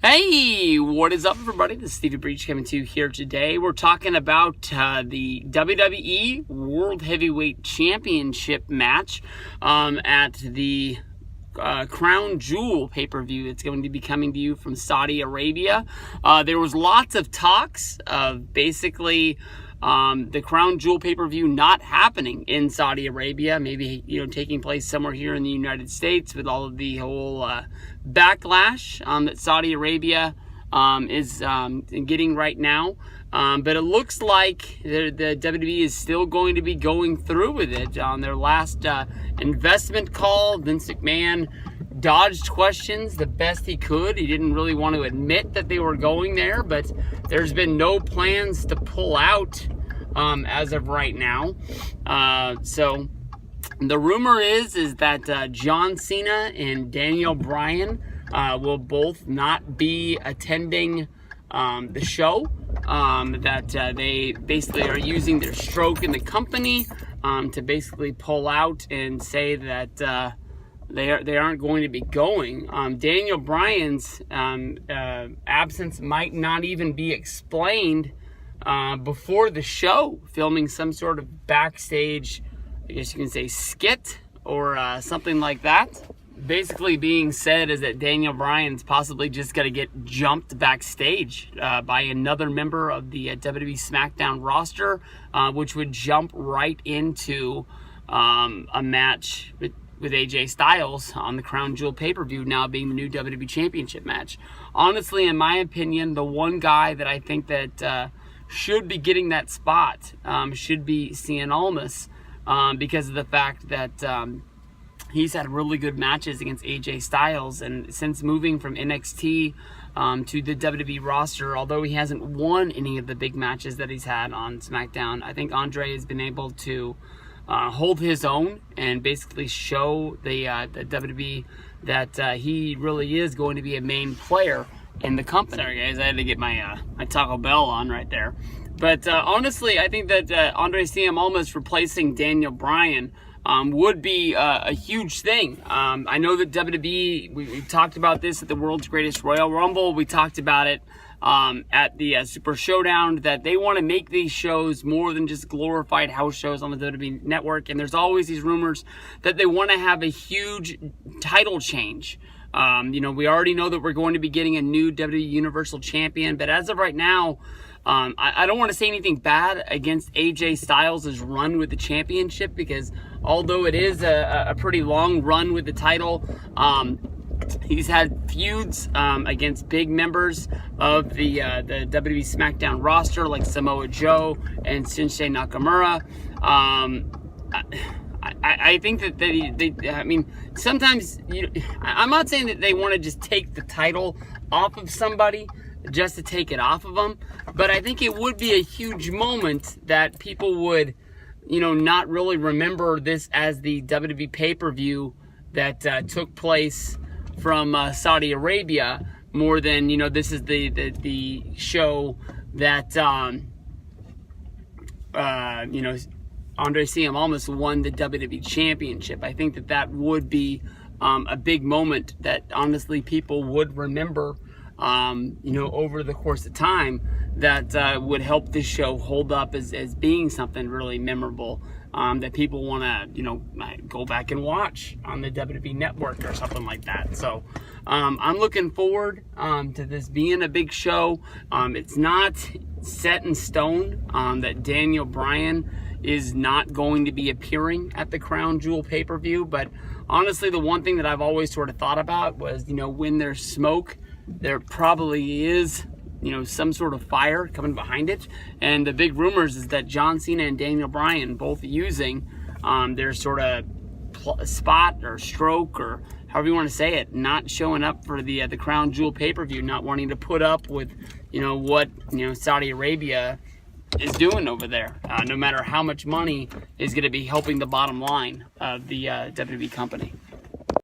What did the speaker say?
Hey, what is up, everybody? This is Stevie Breach coming to you here today. We're talking about the WWE World Heavyweight Championship match at the Crown Jewel pay-per-view that's going to be coming to you from Saudi Arabia. There was lots of talks of basically the Crown Jewel pay-per-view not happening in Saudi Arabia, maybe taking place somewhere here in the United States with all of the whole backlash that Saudi Arabia is getting right now. But it looks like the WWE is still going to be going through with it. On their last investment call, Vince McMahon dodged questions the best he could. He didn't really want to admit that they were going there, but there's been no plans to pull out as of right now. So the rumor is that John Cena and Daniel Bryan will both not be attending the show. That they basically are using their stroke in the company to basically pull out and say that they aren't going to be going. Daniel Bryan's absence might not even be explained before the show, filming some sort of backstage, I guess you can say, skit or something like that. Basically being said is that Daniel Bryan's possibly just going to get jumped backstage by another member of the WWE SmackDown roster, which would jump right into a match with AJ Styles on the Crown Jewel pay-per-view, now being the new WWE Championship match. Honestly, in my opinion, the one guy that I think that should be getting that spot should be Cien Almas, because of the fact that he's had really good matches against AJ Styles, and since moving from NXT to the WWE roster, although he hasn't won any of the big matches that he's had on SmackDown, I think Andre has been able to hold his own and basically show the WWE that he really is going to be a main player in the company. Sorry guys, I had to get my my Taco Bell on right there. But honestly, I think that Andre Cien Almas replacing Daniel Bryan would be a huge thing. I know that WWE, we talked about this at the World's Greatest Royal Rumble. We talked about it at the Super Showdown, that they want to make these shows more than just glorified house shows on the WWE Network. And there's always these rumors that they want to have a huge title change. We already know that we're going to be getting a new WWE Universal Champion, but as of right now, I don't want to say anything bad against AJ Styles' run with the championship, because although it is a pretty long run with the title, he's had feuds against big members of the WWE SmackDown roster like Samoa Joe and Shinsuke Nakamura. I think that sometimes I'm not saying that they want to just take the title off of somebody just to take it off of them, but I think it would be a huge moment that people would, not really remember this as the WWE pay-per-view that took place from Saudi Arabia, more than, this is the show that, Andre Cien Almas won the WWE Championship. I think that would be a big moment that honestly people would remember over the course of time, that would help this show hold up as being something really memorable, that people want to, go back and watch on the WWE Network or something like that. So I'm looking forward to this being a big show. It's not set in stone that Daniel Bryan is not going to be appearing at the Crown Jewel pay-per-view, but honestly, the one thing that I've always sort of thought about was, when there's smoke, there probably is, some sort of fire coming behind it. And the big rumors is that John Cena and Daniel Bryan both using their sort of spot or stroke, or however you want to say it, not showing up for the Crown Jewel pay-per-view, not wanting to put up with, what, Saudi Arabia is doing over there, no matter how much money is going to be helping the bottom line of the WWE company.